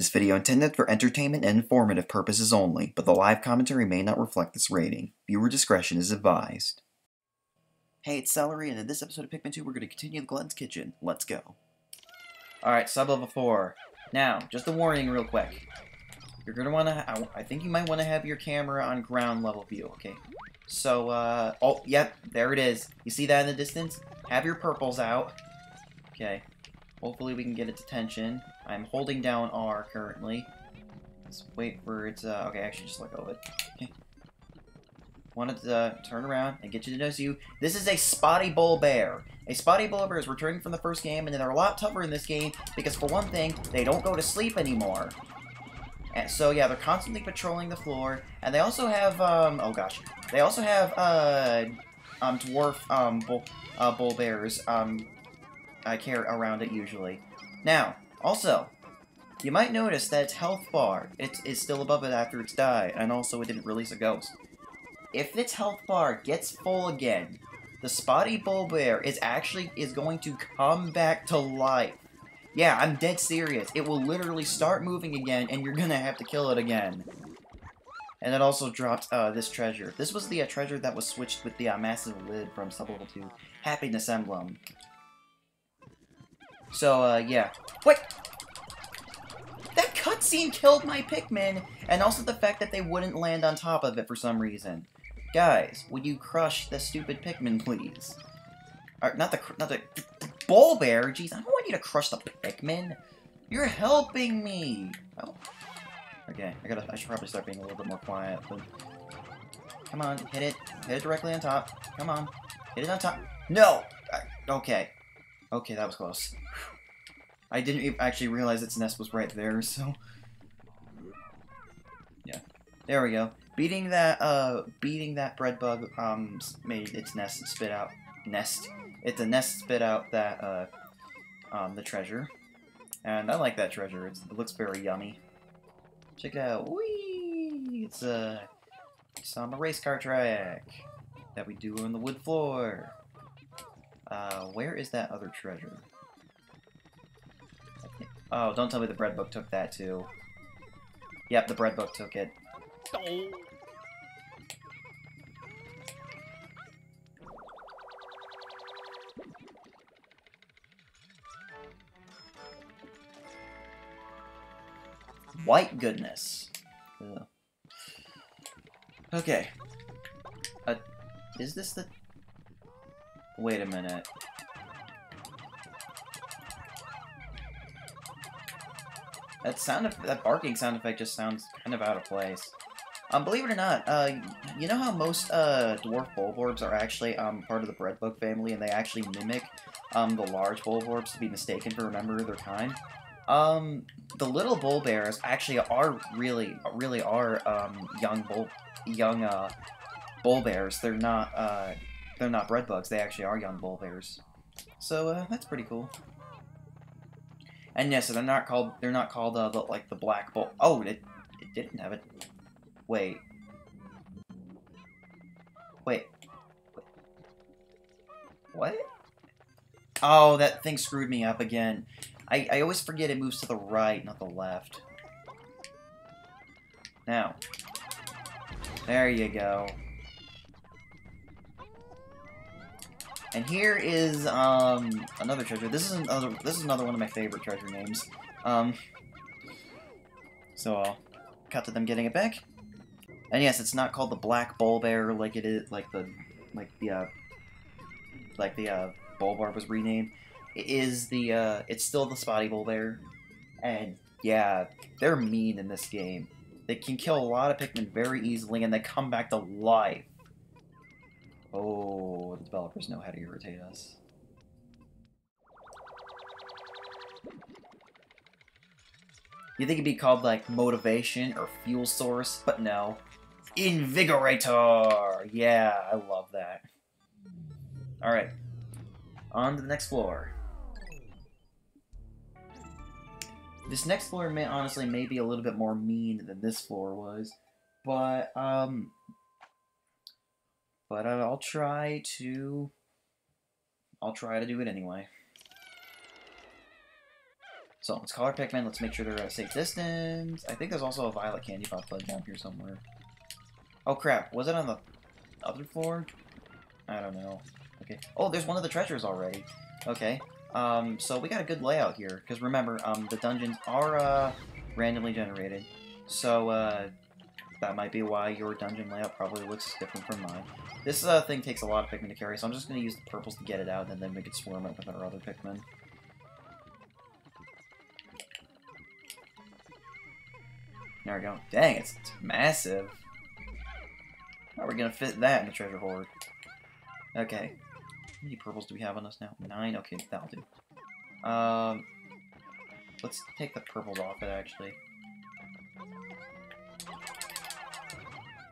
This video intended for entertainment and informative purposes only, but the live commentary may not reflect this rating. Viewer discretion is advised. Hey, it's Celery, and in this episode of Pikmin 2, we're going to continue the Glutton's Kitchen. Let's go. Alright, sub-level 4. Now, just a warning real quick. You're going to want to... I think you might want to have your camera on ground level view, okay? So, oh, yep, there it is. You see that in the distance? Have your purples out. Okay. Hopefully we can get its attention. I'm holding down R currently. Let's wait for its, okay, actually just let go of it. Okay. Wanted to turn around and get you to notice you. This is a Spotty Bull Bear. A Spotty Bull Bear is returning from the first game, and they're a lot tougher in this game because, for one thing, they don't go to sleep anymore. And so, yeah, they're constantly patrolling the floor, and they also have, oh gosh. They also have, dwarf, bull bears, I carry around it usually. Now, also, you might notice that its health bar is still above it after it's died, and also it didn't release a ghost. If its health bar gets full again, the Spotty Bull Bear is going to come back to life. Yeah, I'm dead serious. It will literally start moving again, and you're gonna have to kill it again. And it also dropped this treasure. This was the treasure that was switched with the massive lid from Sub-Level 2. Happiness Emblem. So, yeah. Wait! That cutscene killed my Pikmin! And also the fact that they wouldn't land on top of it for some reason. Guys, would you crush the stupid Pikmin, please? Or, not the Bull Bear! Jeez, I don't want you to crush the Pikmin! You're helping me! Oh. Okay, I should probably start being a little bit more quiet, but... Come on, hit it. Hit it directly on top. Come on. Hit it on top. No! Okay. Okay, that was close. I didn't actually realize its nest was right there, so... Yeah. There we go. Beating that bread bug, made its nest spit out... The nest spit out that, the treasure. And I like that treasure. It looks very yummy. Check it out. Whee! It's on a race car track that we do on the wood floor. Where is that other treasure? Oh, don't tell me the bread book took that too. Yep, the bread book took it. White goodness. Ugh. Okay. Is this the... Wait a minute. That barking sound effect just sounds kind of out of place. Believe it or not, you know how most dwarf bulborbs are actually part of the breadbook family, and they actually mimic the large bulborbs to be mistaken for a member of their kind? The little bull bears actually are really are young bull bears. They're not bread bugs. They actually are young bull bears. So that's pretty cool. And yes, they're not called the black bull. Oh, it didn't have it. Wait. What? Oh, that thing screwed me up again. I always forget it moves to the right, not the left. Now. There you go. And here is another treasure. This is another one of my favorite treasure names. So I'll cut to them getting it back. And yes, it's not called the Black Bull Bear like it is like the Bulbar was renamed. It is it's still the Spotty Bull Bear. And yeah, they're mean in this game. They can kill a lot of Pikmin very easily, and they come back to life. Oh, the developers know how to irritate us. You think it'd be called, like, Motivation or Fuel Source, but no. Invigorator! Yeah, I love that. Alright. On to the next floor. This next floor honestly may be a little bit more mean than this floor was, but, I'll try to do it anyway. So let's call our Pikmin. Let's make sure they're at a safe distance. I think there's also a violet candy pop bud down here somewhere. Oh crap, was it on the other floor? I don't know. Okay. Oh, there's one of the treasures already. Okay. So we got a good layout here. Because remember, the dungeons are, randomly generated. So, that might be why your dungeon layout probably looks different from mine. This, thing takes a lot of Pikmin to carry, so I'm just gonna use the purples to get it out, and then we could swarm it with our other Pikmin. There we go. Dang, it's massive. How are we gonna fit that in the treasure hoard? Okay. How many purples do we have on us now? 9? Okay, that'll do. Let's take the purples off it, actually.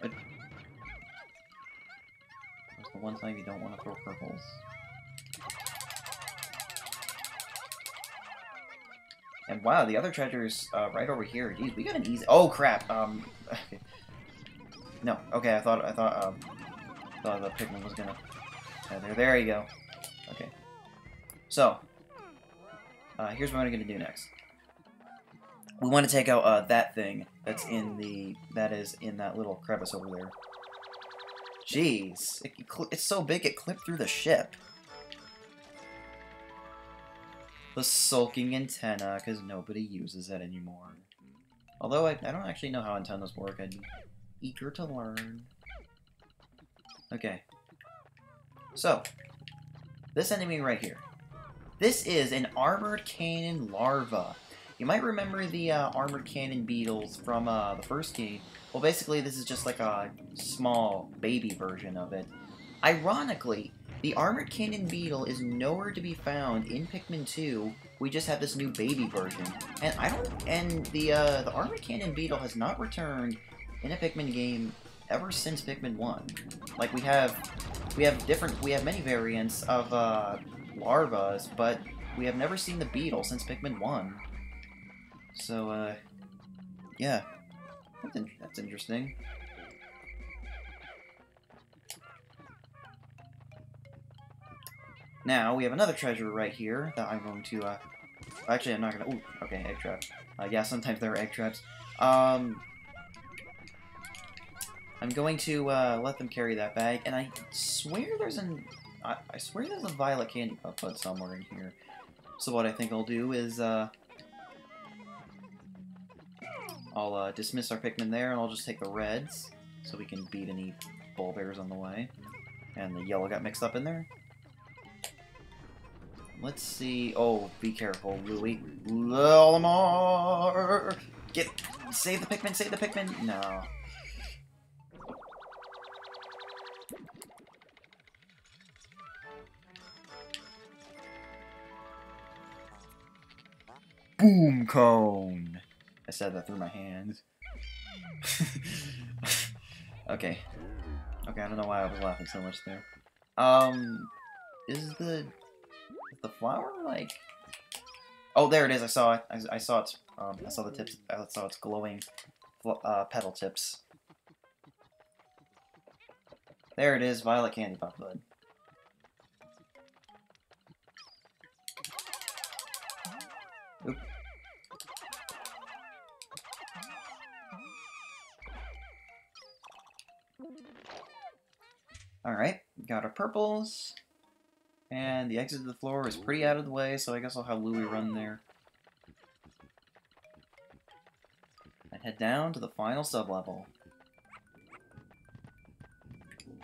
But that's the one time you don't want to throw purples. And wow, the other treasure's right over here. Jeez, we got an easy. Oh crap. Okay. No. Okay, I thought the Pikmin was gonna. There you go. Okay. So, here's what I'm gonna do next. We want to take out that thing that is in that little crevice over there. Jeez, it's so big it clipped through the ship. The sulking antenna, because nobody uses it anymore. Although I don't actually know how antennas work. I'd be eager to learn. Okay. So, this enemy right here. This is an armored cannon larva. You might remember the armored cannon beetles from the first game. Well, basically, this is just like a small baby version of it. Ironically, the armored cannon beetle is nowhere to be found in Pikmin 2. We just have this new baby version, and the armored cannon beetle has not returned in a Pikmin game ever since Pikmin 1. Like we have many variants of larvas, but we have never seen the beetle since Pikmin 1. So yeah, that's interesting. Now, we have another treasure right here that I'm going to, actually, I'm not gonna, ooh, okay, egg trap. Yeah, sometimes there are egg traps. I'm going to, let them carry that bag, and I swear there's I swear there's a violet candy pop bud somewhere in here. So what I think I'll do is, I'll, dismiss our Pikmin there, and I'll just take the reds, so we can beat any bull bears on the way. And the yellow got mixed up in there. Let's see. Oh, be careful, Louie. Lamar! Save the Pikmin, save the Pikmin! No. Boom cone! I said that through my hands. Okay. Okay, I don't know why I was laughing so much there. Is the flower, like... Oh, there it is, I saw it. I saw its, I saw the tips, I saw its glowing, petal tips. There it is, violet candy pop bud. Oop. Alright, got our purples. And the exit to the floor is pretty out of the way, so I guess I'll have Louie run there. And head down to the final sub-level.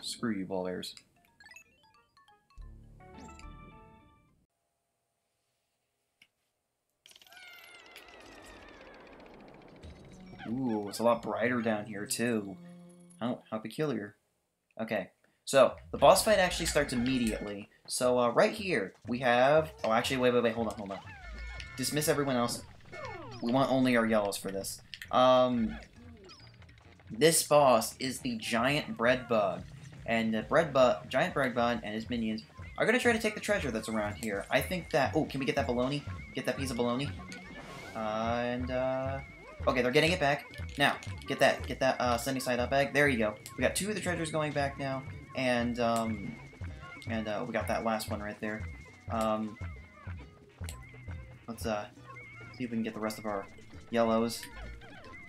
Screw you, ball bears. Ooh, it's a lot brighter down here, too. How peculiar. Okay, so, the boss fight actually starts immediately. So, right here, we have... Oh, actually, wait, hold on. Dismiss everyone else. We want only our yellows for this. This boss is the giant bread bug. And the giant bread bug and his minions are going to try to take the treasure that's around here. I think that... Oh, can we get that bologna? Get that piece of bologna? Okay, they're getting it back. Now, get that sunny side up egg. There you go. We got 2 of the treasures going back now. And we got that last one right there. Let's See if we can get the rest of our yellows.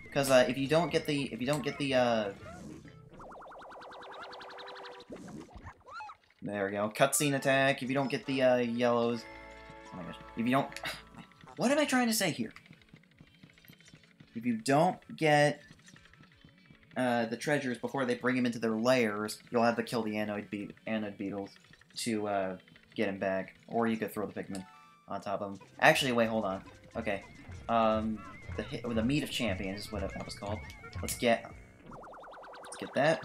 Because if you don't get the there we go, cutscene attack. If you don't get the yellows, oh my gosh, if you don't, what am I trying to say here? If you don't get the treasures before they bring them into their lairs, you'll have to kill the anode beetles to get him back, or you could throw the Pikmin on top of him. Actually, wait, hold on. Okay, the meat of champions is what that was called. Let's get that.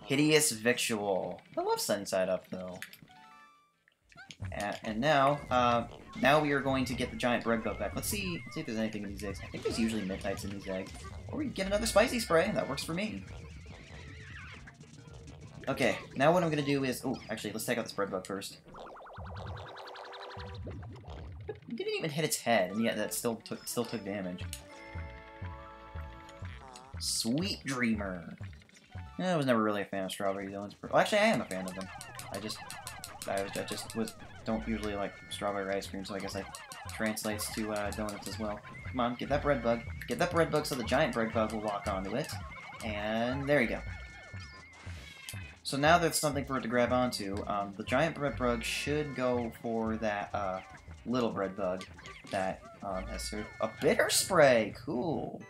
Hideous Victual. I love Sunny Side Up though. And now, now we are going to get the giant bread bug back. Let's see if there's anything in these eggs. I think there's usually mid-types in these eggs. Or we can get another spicy spray. That works for me. Okay, now what I'm gonna do is... Oh, actually, let's take out this bread bug first. It didn't even hit its head, and yet that still took damage. Sweet Dreamer. I was never really a fan of strawberry donuts. Well, actually, I am a fan of them. I just don't usually like strawberry ice cream, so I guess that translates to donuts as well. Come on, get that bread bug. Get that bread bug so the giant bread bug will walk onto it. And there you go. So now there's something for it to grab onto. The giant bread bug should go for that little bread bug that has served a bitter spray. Cool.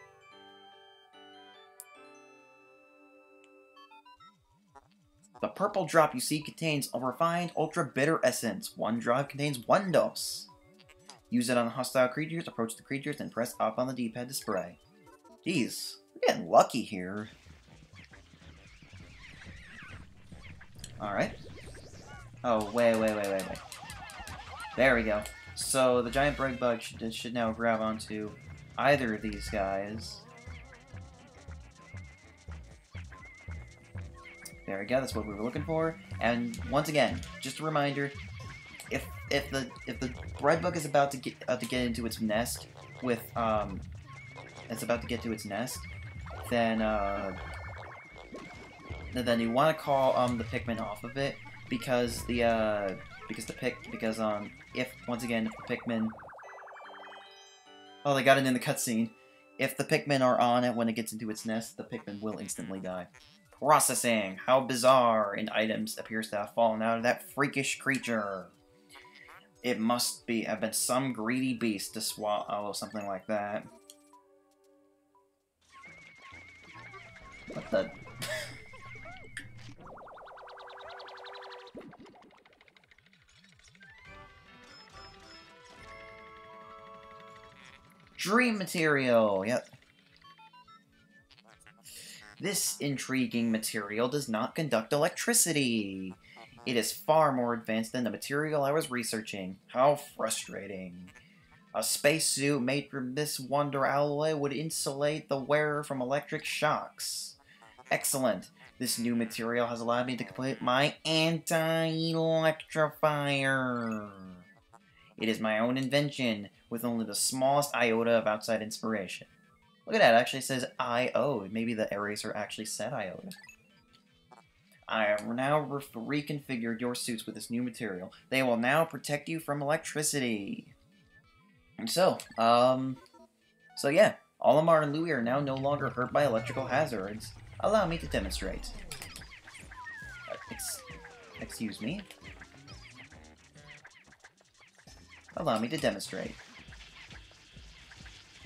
The purple drop you see contains a refined ultra bitter essence. One drop contains 1 dose. Use it on hostile creatures, approach the creatures, and press up on the D-pad to spray. Jeez, we're getting lucky here. Alright. Oh, wait. There we go. So, the giant bread bug should now grab onto either of these guys. There we go, that's what we were looking for. And once again, just a reminder, if the bread bug is about to get into its nest with then you want to call the Pikmin off of it because if the Pikmin, oh, they got it in the cutscene. If the Pikmin are on it when it gets into its nest, the Pikmin will instantly die. Processing. How bizarre. An item appears to have fallen out of that freakish creature. It must have been some greedy beast to swallow something like that. What the... Dream material! Yep. This intriguing material does not conduct electricity. It is far more advanced than the material I was researching. How frustrating. A spacesuit made from this wonder alloy would insulate the wearer from electric shocks. Excellent. This new material has allowed me to complete my anti-electrifier. It is my own invention, with only the smallest iota of outside inspiration. Look at that, it actually says I.O. Maybe the eraser actually said iota. I have now reconfigured your suits with this new material. They will now protect you from electricity. And so yeah, Olimar and Louie are now no longer hurt by electrical hazards. Allow me to demonstrate. Excuse me? Allow me to demonstrate.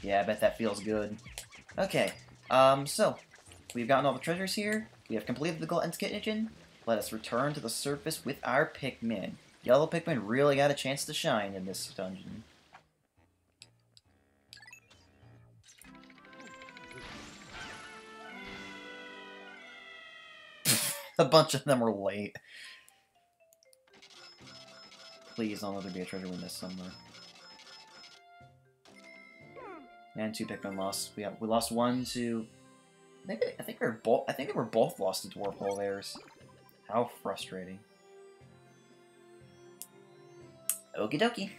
Yeah, I bet that feels good. Okay, so, we've gotten all the treasures here. We have completed the Glutton's Kitchen. Let us return to the surface with our Pikmin. Yellow Pikmin really got a chance to shine in this dungeon. A bunch of them were late. Please don't let there be a treasure we missed somewhere. And 2 Pikmin lost. We lost 1 to... I think they were both lost to Dwarf Hole Airs. How frustrating. Okie dokie.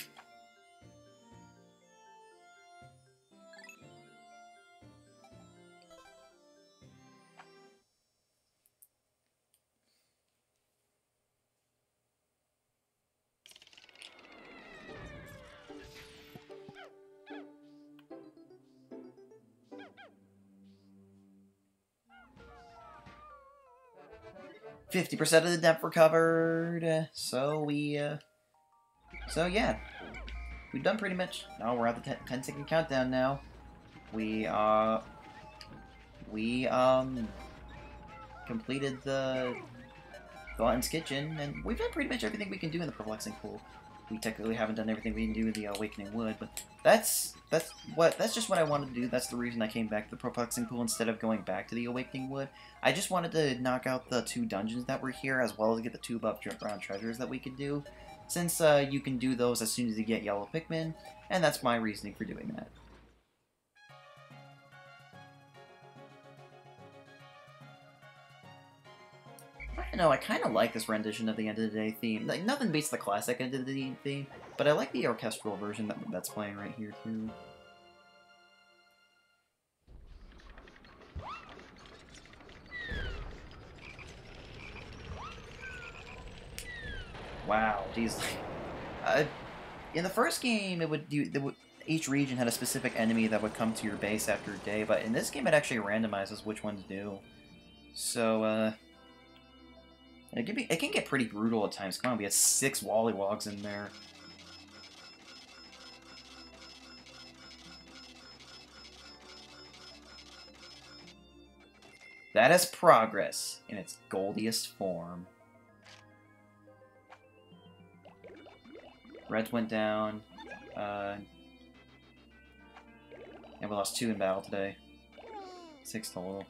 50% of the depth recovered. So yeah. We've done pretty much... Oh, we're at the 10-second countdown now. We completed the Glutton's Kitchen, and we've done pretty much everything we can do in the Perplexing Pool. We technically haven't done everything we can do in the Awakening Wood, but that's just what I wanted to do. That's the reason I came back to the Perplexing Pool instead of going back to the Awakening Wood. I just wanted to knock out the 2 dungeons that were here, as well as get the 2 above ground treasures that we could do, since you can do those as soon as you get yellow Pikmin, and that's my reasoning for doing that. I don't know, I kind of like this rendition of the End of the Day theme. Like, nothing beats the classic End of the Day theme, but I like the orchestral version that's playing right here, too. Wow, geez. In the first game, each region had a specific enemy that would come to your base after a day, but in this game it actually randomizes which ones do. So, it can get pretty brutal at times. Come on, we had 6 Wollywogs in there. That is progress in its goldiest form. Reds went down, and we lost 2 in battle today. 6 total.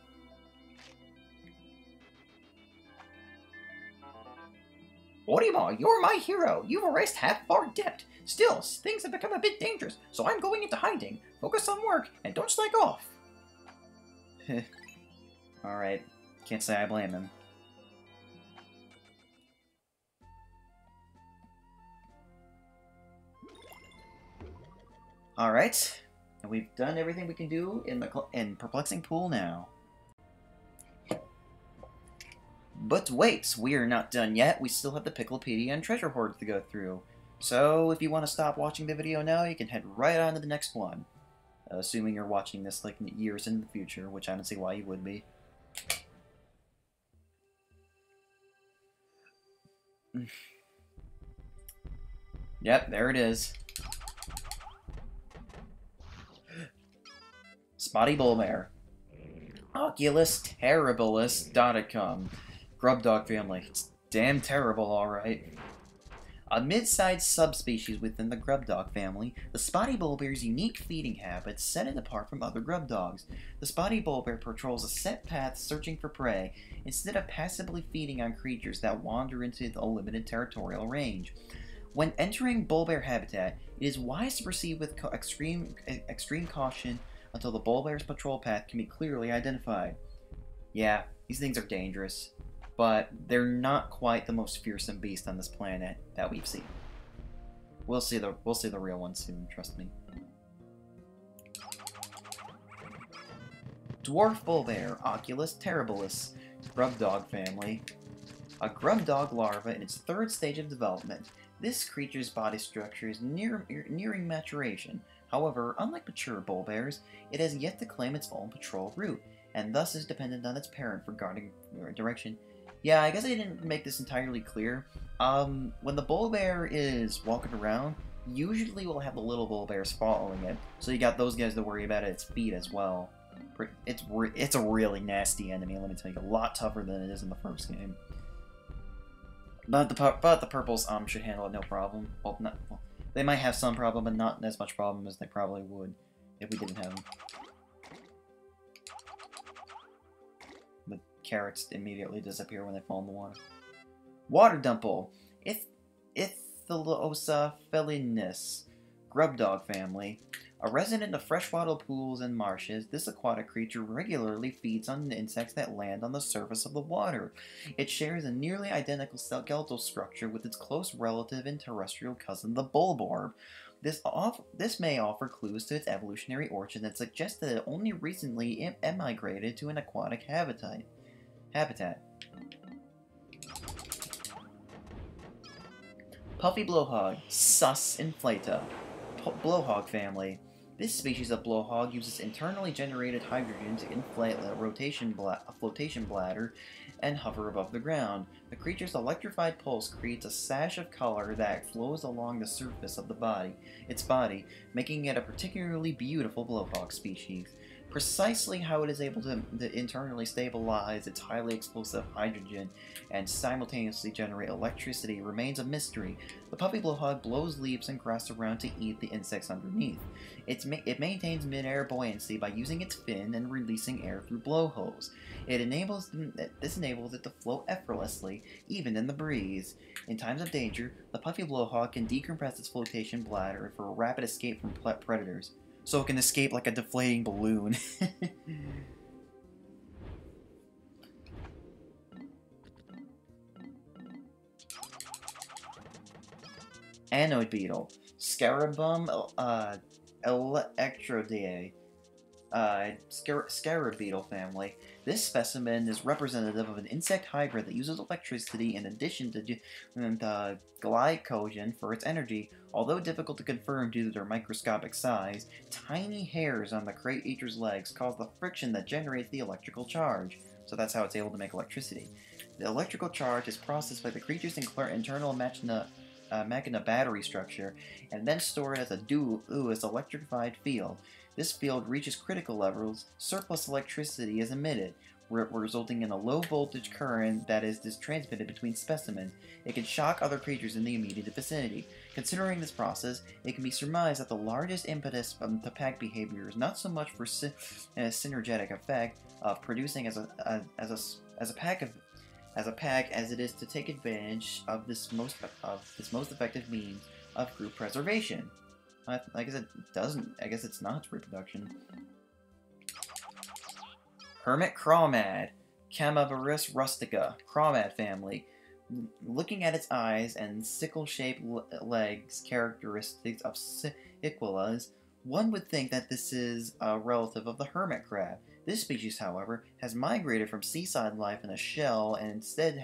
Orima, you're my hero! You've erased half of our debt! Still, things have become a bit dangerous, so I'm going into hiding. Focus on work, and don't slack off! Alright, can't say I blame him. Alright, and we've done everything we can do in Perplexing Pool now. But wait, we're not done yet. We still have the Picklepedia and Treasure Hoards to go through. So if you want to stop watching the video now, you can head right on to the next one. Assuming you're watching this like years in the future, which I don't see why you would be. Yep, there it is. Spotty Bullbear. Oculus Terribilis Dodicum. Grub dog family. It's damn terrible, alright. A mid-sized subspecies within the grub dog family, the spotty bullbear's unique feeding habits set it apart from other grub dogs. The spotty bullbear patrols a set path searching for prey, instead of passively feeding on creatures that wander into a limited territorial range. When entering bullbear habitat, it is wise to proceed with extreme caution until the bullbear's patrol path can be clearly identified. Yeah, these things are dangerous, but they're not quite the most fearsome beast on this planet that we've seen. We'll see the real one soon, trust me. Dwarf bullbear, Oculus terribilis, grub dog family. A grub dog larva in its 3rd stage of development. This creature's body structure is nearing maturation. However, unlike mature bullbears, it has yet to claim its own patrol route, and thus is dependent on its parent for guarding direction. Yeah, I guess I didn't make this entirely clear. When the bullbear is walking around, usually we'll have the little bullbears following it, so you got those guys to worry about at its feet as well. It's a really nasty enemy, let me tell you, a lot tougher than it is in the first game. But the purples should handle it no problem. Well, they might have some problem, but not as much problem as they probably would if we didn't have them. The carrots immediately disappear when they fall in the water. Water Dumple, Ichthylosa felinus, grub dog family. A resident of freshwater pools and marshes, this aquatic creature regularly feeds on insects that land on the surface of the water. It shares a nearly identical skeletal structure with its close relative and terrestrial cousin, the bulborb. This may offer clues to its evolutionary origin that suggest that it only recently emigrated to an aquatic habitat. Puffy Blowhog, Sus Inflata, Blowhog family. This species of blowhog uses internally generated hydrogen to inflate a flotation bladder and hover above the ground. The creature's electrified pulse creates a sash of color that flows along the surface of its body, making it a particularly beautiful blowhog species. Precisely how it is able to internally stabilize its highly explosive hydrogen and simultaneously generate electricity remains a mystery. The puppy blowhog blows leaves and grass around to eat the insects underneath. It maintains mid-air buoyancy by using its fin and releasing air through blowholes. This enables it to float effortlessly, even in the breeze. In times of danger, the puppy blowhog can decompress its flotation bladder for a rapid escape from predators. So it can escape like a deflating balloon. Anoid beetle. Scarabum electrodeae. Scarab beetle family. This specimen is representative of an insect hybrid that uses electricity in addition to glycogen for its energy. Although difficult to confirm due to their microscopic size, tiny hairs on the creature's legs cause the friction that generates the electrical charge. So that's how it's able to make electricity. The electrical charge is processed by the creature's internal machina battery structure, and then stored as a Lewis electrified field. This field reaches critical levels, surplus electricity is emitted, resulting in a low voltage current that is transmitted between specimens. It can shock other creatures in the immediate vicinity. Considering this process, it can be surmised that the largest impetus to pack behavior is not so much for synergetic effect of producing as a pack as it is to take advantage of this most effective means of group preservation. I guess it doesn't. I guess it's not reproduction. Hermit crawmad, Camavarus rustica, crawmad family. Looking at its eyes and sickle-shaped legs, characteristics of cichlids, one would think that this is a relative of the hermit crab. This species, however, has migrated from seaside life in a shell and instead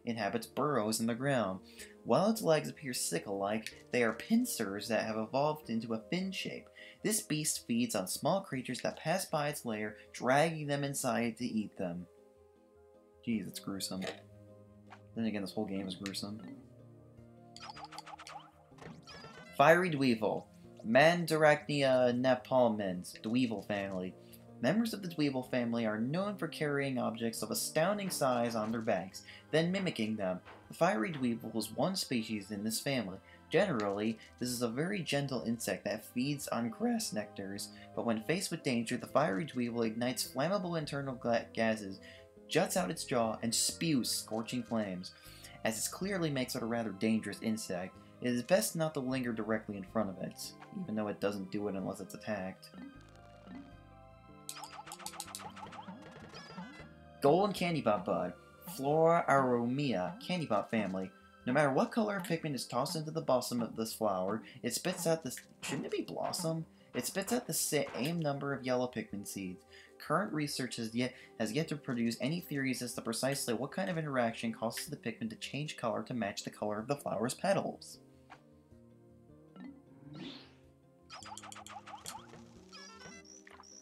inhabits burrows in the ground. While its legs appear sickle-like, they are pincers that have evolved into a fin shape. This beast feeds on small creatures that pass by its lair, dragging them inside to eat them. Jeez, it's gruesome. Then again, this whole game is gruesome. Fiery Dweevil. Mandarachnia napalmens, Dweevil family. Members of the Dweevil family are known for carrying objects of astounding size on their backs, then mimicking them. The fiery Dweevil is one species in this family. Generally, this is a very gentle insect that feeds on grass nectars, but when faced with danger, the fiery Dweevil ignites flammable internal gases, juts out its jaw, and spews scorching flames. As this clearly makes it a rather dangerous insect, it is best not to linger directly in front of it, even though it doesn't do it unless it's attacked. Golden Candybot Bud, Flora aromia, Candybot family. No matter what color of Pikmin is tossed into the blossom of this flower, it spits out this... Shouldn't it be blossom? It spits out the same number of yellow Pikmin seeds. Current research has yet to produce any theories as to precisely what kind of interaction causes the Pikmin to change color to match the color of the flower's petals.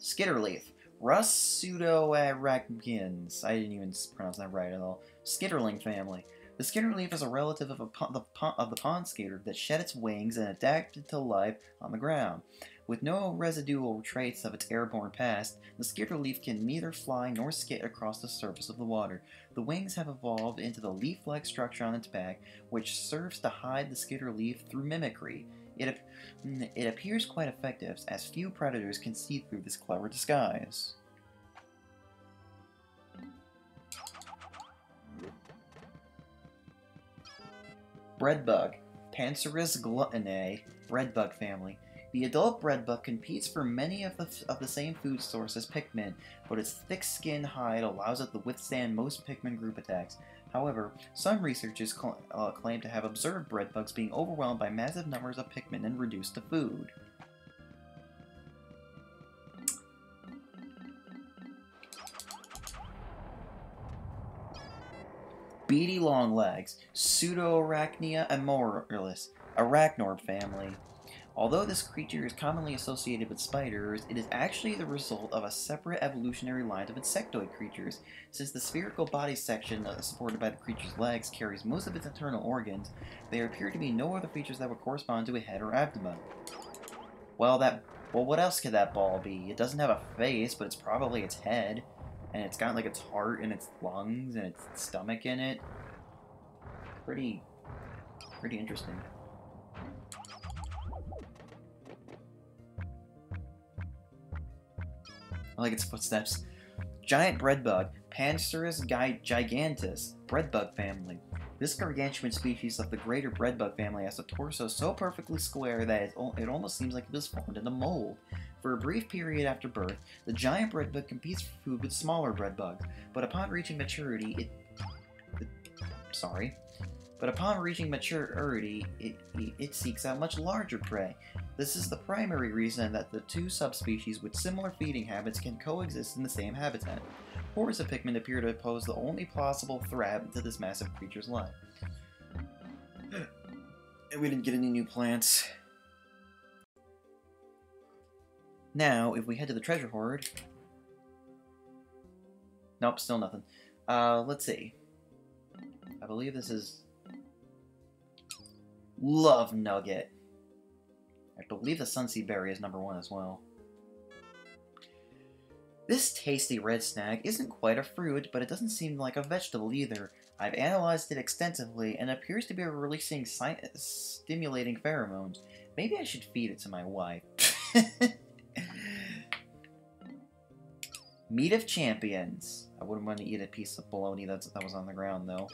Skitterleaf. Rus pseudoarachnians. I didn't even pronounce that right at all. Skitterling family. The skitterleaf is a relative of the pond skitter that shed its wings and adapted to life on the ground. With no residual trace of its airborne past, the skitterleaf can neither fly nor skit across the surface of the water. The wings have evolved into the leaf-like structure on its back, which serves to hide the skitterleaf through mimicry. It appears quite effective, as few predators can see through this clever disguise. Breadbug, Pancerus glutenae, breadbug family. The adult breadbug competes for many of the same food source as Pikmin, but its thick-skinned hide allows it to withstand most Pikmin group attacks. However, some researchers claim to have observed breadbugs being overwhelmed by massive numbers of Pikmin and reduced to food. Beady longlegs, Pseudoarachnia amoralis, arachnorb family. Although this creature is commonly associated with spiders, it is actually the result of a separate evolutionary line of insectoid creatures. Since the spherical body section supported by the creature's legs carries most of its internal organs, there appear to be no other features that would correspond to a head or abdomen. Well, what else could that ball be? It doesn't have a face, but it's probably its head, and it's got like its heart and its lungs and its stomach in it. Pretty interesting. I like its footsteps. Giant breadbug, Pancerus gigantus, breadbug family. This gargantuan species of the greater breadbug family has a torso so perfectly square that it almost seems like it was formed in a mold. For a brief period after birth, the giant breadbug competes for food with smaller breadbugs, but upon reaching maturity, it seeks out much larger prey. This is the primary reason that the two subspecies with similar feeding habits can coexist in the same habitat. Hordes of Pikmin appear to pose the only plausible threat to this massive creature's life. And we didn't get any new plants. Now, if we head to the treasure hoard... Nope, still nothing. Let's see. I believe this is... Love Nugget. I believe the Sunseed Berry is number 1 as well. This tasty red snack isn't quite a fruit, but it doesn't seem like a vegetable either. I've analyzed it extensively, and appears to be releasing stimulating pheromones. Maybe I should feed it to my wife. Meat of champions. I wouldn't want to eat a piece of bologna that was on the ground, though.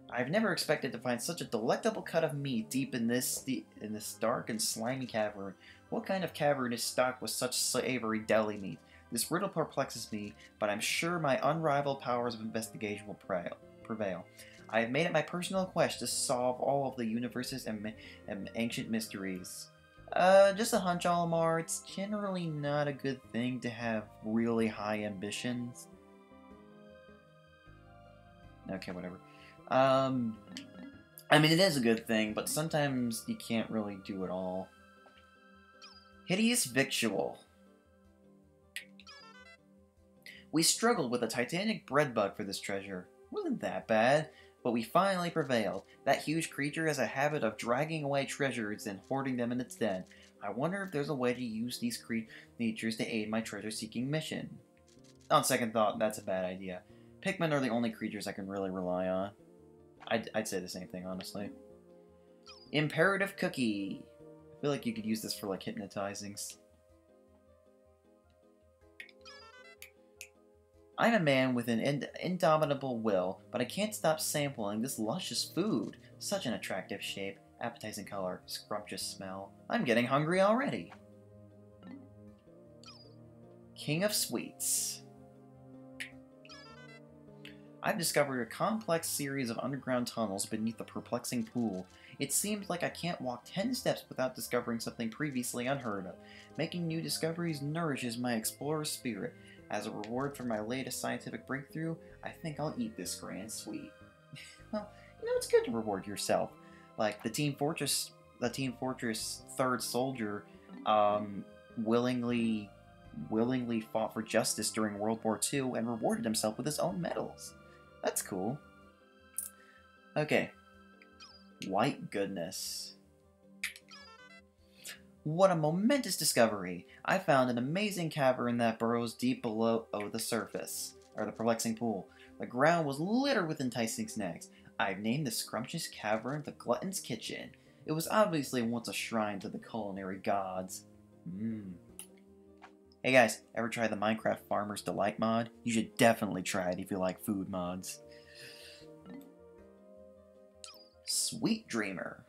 I've never expected to find such a delectable cut of meat deep in this dark and slimy cavern. What kind of cavern is stocked with such savory deli meat? This riddle perplexes me, but I'm sure my unrivaled powers of investigation will prevail. I have made it my personal quest to solve all of the universe's and ancient mysteries. Just a hunch, Olimar. It's generally not a good thing to have really high ambitions. Okay, whatever. I mean, it is a good thing, but sometimes you can't really do it all. Hideous Victual. We struggled with a titanic breadbug for this treasure. Wasn't that bad, but we finally prevailed. That huge creature has a habit of dragging away treasures and hoarding them in its den. I wonder if there's a way to use these creatures to aid my treasure-seeking mission. On second thought, that's a bad idea. Pikmin are the only creatures I can really rely on. I'd say the same thing, honestly. Imperative Cookie. I feel like you could use this for, like, hypnotizing. I'm a man with an indomitable will, but I can't stop sampling this luscious food. Such an attractive shape, appetizing color, scrumptious smell. I'm getting hungry already. King of Sweets. I've discovered a complex series of underground tunnels beneath the perplexing pool. It seems like I can't walk 10 steps without discovering something previously unheard of. Making new discoveries nourishes my explorer spirit. As a reward for my latest scientific breakthrough, I think I'll eat this grand sweet. Well, you know, it's good to reward yourself. Like, the Team Fortress 3rd soldier, willingly fought for justice during World War II and rewarded himself with his own medals. That's cool. Okay. White goodness. What a momentous discovery! I found an amazing cavern that burrows deep below the surface, or the perplexing pool. The ground was littered with enticing snacks. I've named the scrumptious cavern the Glutton's Kitchen. It was obviously once a shrine to the culinary gods. Hey guys, ever try the Minecraft Farmer's Delight mod? You should definitely try it if you like food mods. Sweet Dreamer.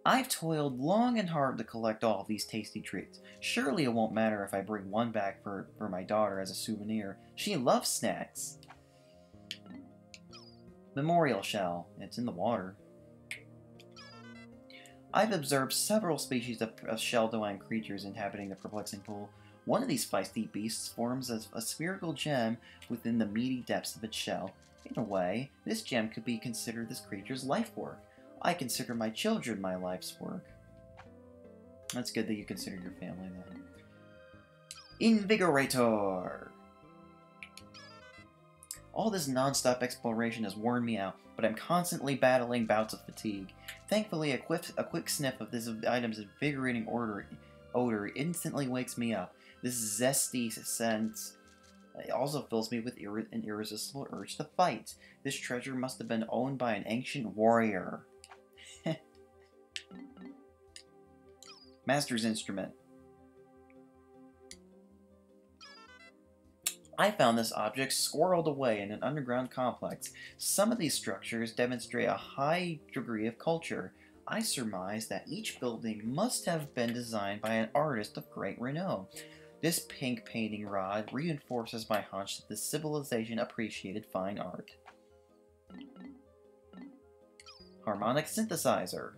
I've toiled long and hard to collect all of these tasty treats. Surely it won't matter if I bring one back for my daughter as a souvenir. She loves snacks. Memorial Shell. It's in the water. I've observed several species of shell-dwelling creatures inhabiting the perplexing pool. One of these feisty beasts forms as a spherical gem within the meaty depths of its shell. In a way, this gem could be considered this creature's life work. I consider my children my life's work. That's good that you consider your family that. Invigorator! All this non-stop exploration has worn me out, but I'm constantly battling bouts of fatigue. Thankfully, a quick sniff of this item's invigorating odor instantly wakes me up. This zesty scent also fills me with an irresistible urge to fight. This treasure must have been owned by an ancient warrior. Master's Instrument. I found this object squirreled away in an underground complex. Some of these structures demonstrate a high degree of culture. I surmise that each building must have been designed by an artist of great renown. This pink painting rod reinforces my hunch that this civilization appreciated fine art. Harmonic synthesizer.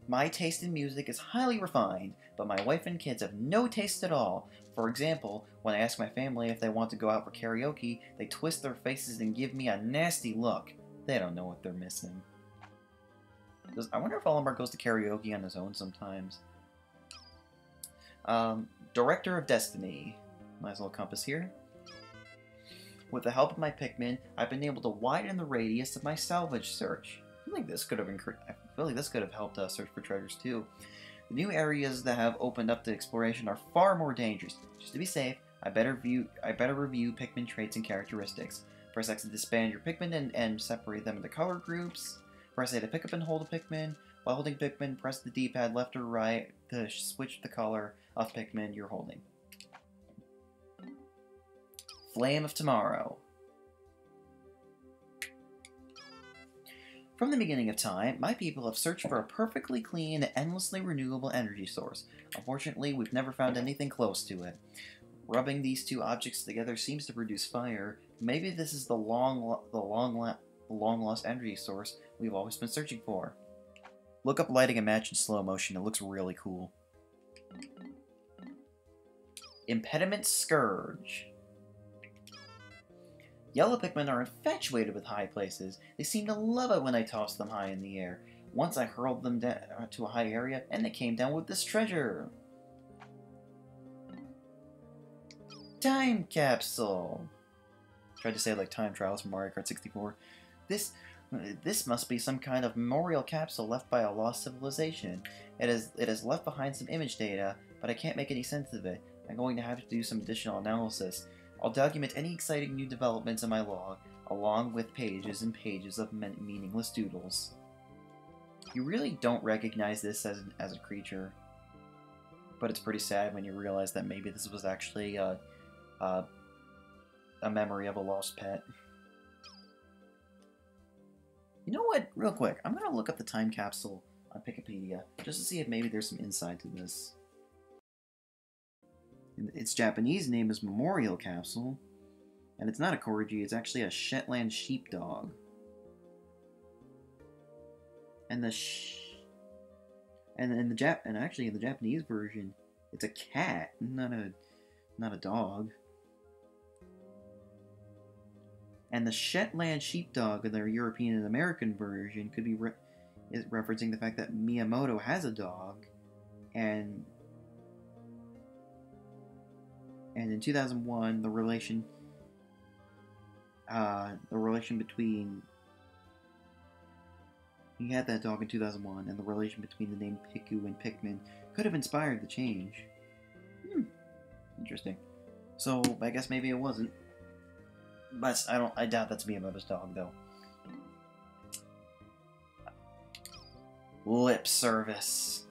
My taste in music is highly refined, but my wife and kids have no taste at all. For example, when I ask my family if they want to go out for karaoke, they twist their faces and give me a nasty look. They don't know what they're missing. I wonder if Olimar goes to karaoke on his own sometimes. Director of Destiny. Nice little compass here. With the help of my Pikmin, I've been able to widen the radius of my salvage search. I feel like this could have helped us search for treasures too. The new areas that have opened up to exploration are far more dangerous. Just to be safe, I better review Pikmin traits and characteristics. Press X to disband your Pikmin and separate them into color groups. Press A to pick up and hold a Pikmin. While holding Pikmin, press the D-pad left or right to switch the color of Pikmin you're holding. Flame of Tomorrow. From the beginning of time, my people have searched for a perfectly clean, endlessly renewable energy source. Unfortunately, we've never found anything close to it. Rubbing these two objects together seems to produce fire. Maybe this is the long-lost energy source we've always been searching for. Look up lighting a match in slow motion. It looks really cool. Impediment Scourge. Yellow Pikmin are infatuated with high places. They seem to love it when I toss them high in the air. Once I hurled them down to a high area, and they came down with this treasure. Time Capsule. Tried to say like time trials from Mario Kart 64. This must be some kind of memorial capsule left by a lost civilization. It has left behind some image data, but I can't make any sense of it. I'm going to have to do some additional analysis. I'll document any exciting new developments in my log, along with pages and pages of meaningless doodles. You really don't recognize this as a creature, but it's pretty sad when you realize that maybe this was actually a memory of a lost pet. You know what? Real quick, I'm going to look up the time capsule on Wikipedia, just to see if maybe there's some insight to this. Its Japanese name is Memorial Capsule, and it's not a corgi, it's actually a Shetland sheepdog. And actually in the Japanese version, it's a cat, not a dog. And the Shetland sheepdog in their European and American version could be referencing the fact that Miyamoto has a dog, and in 2001, the relation between he had that dog in 2001, and the relation between the name Piku and Pikmin could have inspired the change. Interesting. So I guess maybe it wasn't. But I doubt that's Miyamoto's dog, though. Lip service.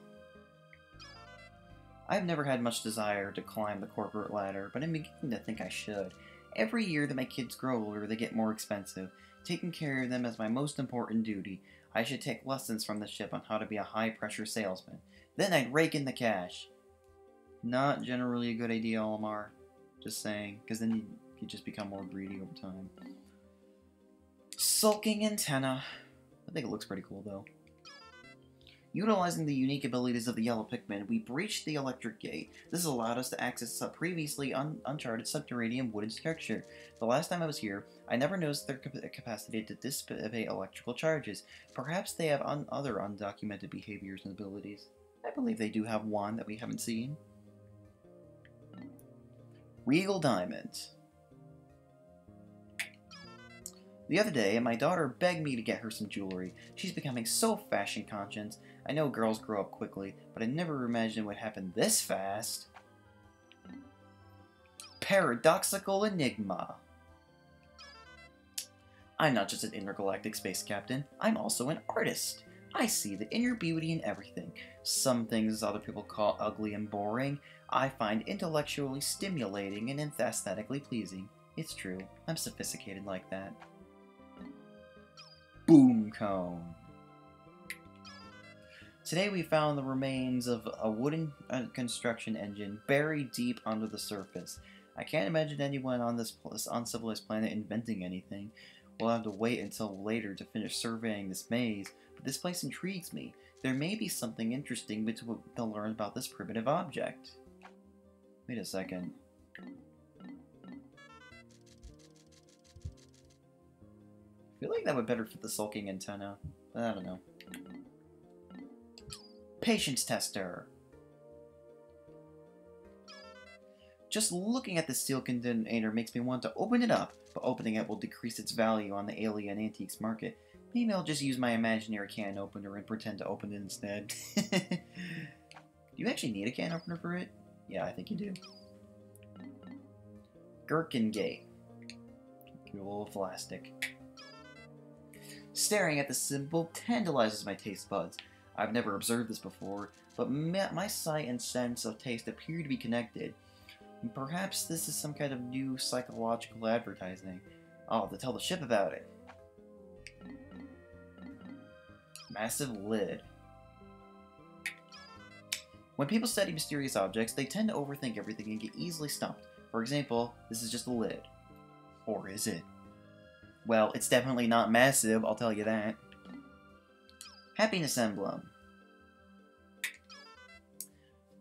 I've never had much desire to climb the corporate ladder, but I'm beginning to think I should. Every year that my kids grow older, they get more expensive. Taking care of them is my most important duty. I should take lessons from the ship on how to be a high-pressure salesman. Then I'd rake in the cash. Not generally a good idea, Olimar. Just saying, because then you just become more greedy over time. Sulking antenna. I think it looks pretty cool, though. Utilizing the unique abilities of the yellow Pikmin, we breached the electric gate. This allowed us to access a previously uncharted subterranean wooden structure. The last time I was here, I never noticed their capacity to dissipate electrical charges. Perhaps they have other undocumented behaviors and abilities. I believe they do have one that we haven't seen. Regal Diamond. The other day, my daughter begged me to get her some jewelry. She's becoming so fashion conscious. I know girls grow up quickly, but I never imagined it would happen this fast. Paradoxical Enigma. I'm not just an intergalactic space captain, I'm also an artist. I see the inner beauty in everything. Some things other people call ugly and boring, I find intellectually stimulating and aesthetically pleasing. It's true, I'm sophisticated like that. Boom cone. Today we found the remains of a wooden construction engine buried deep under the surface. I can't imagine anyone on this uncivilized planet inventing anything. We'll have to wait until later to finish surveying this maze, but this place intrigues me. There may be something interesting to learn about this primitive object. Wait a second. I feel like that would better fit the sulking antenna, but I don't know. Patience tester. Just looking at the steel container makes me want to open it up, but opening it will decrease its value on the alien antiques market. Maybe I'll just use my imaginary can opener and pretend to open it instead. Do you actually need a can opener for it? Yeah, I think you do. Gherkin Gate. Cool plastic. Staring at the symbol tantalizes my taste buds. I've never observed this before, but my sight and sense of taste appear to be connected. Perhaps this is some kind of new psychological advertising. I'll have to tell the ship about it. Massive lid. When people study mysterious objects, they tend to overthink everything and get easily stumped. For example, this is just a lid. Or is it? Well, it's definitely not massive, I'll tell you that. Happiness emblem.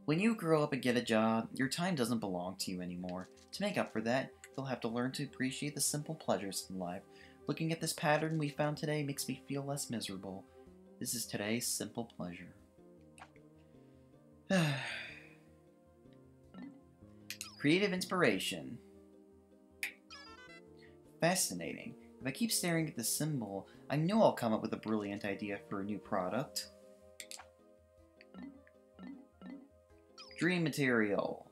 When you grow up and get a job, your time doesn't belong to you anymore. To make up for that, you'll have to learn to appreciate the simple pleasures in life. Looking at this pattern we found today makes me feel less miserable. This is today's simple pleasure. Creative inspiration. Fascinating. If I keep staring at the symbol, I know I'll come up with a brilliant idea for a new product. Dream material.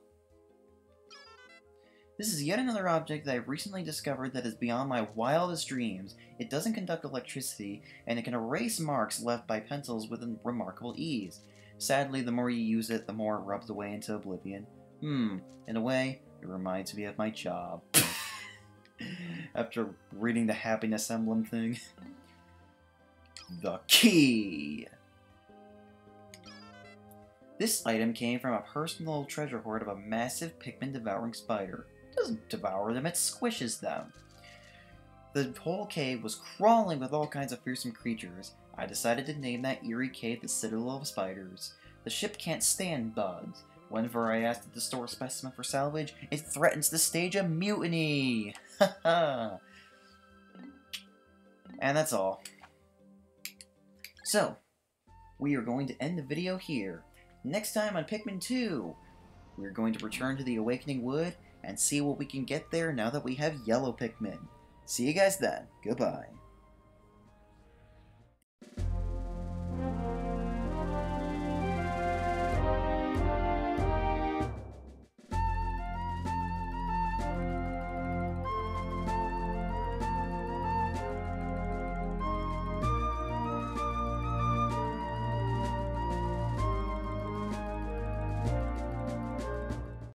This is yet another object that I've recently discovered that is beyond my wildest dreams. It doesn't conduct electricity, and it can erase marks left by pencils with remarkable ease. Sadly, the more you use it, the more it rubs away into oblivion. In a way, it reminds me of my job. After reading the happiness emblem thing. The key! This item came from a personal treasure hoard of a massive Pikmin devouring spider. It doesn't devour them, it squishes them. The whole cave was crawling with all kinds of fearsome creatures. I decided to name that eerie cave the Citadel of Spiders. The ship can't stand bugs. Whenever I asked it to store a specimen for salvage, it threatens to stage a mutiny! Haha! And that's all. So, we are going to end the video here. Next time on Pikmin 2, we're going to return to the Awakening Wood and see what we can get there now that we have yellow Pikmin. See you guys then. Goodbye.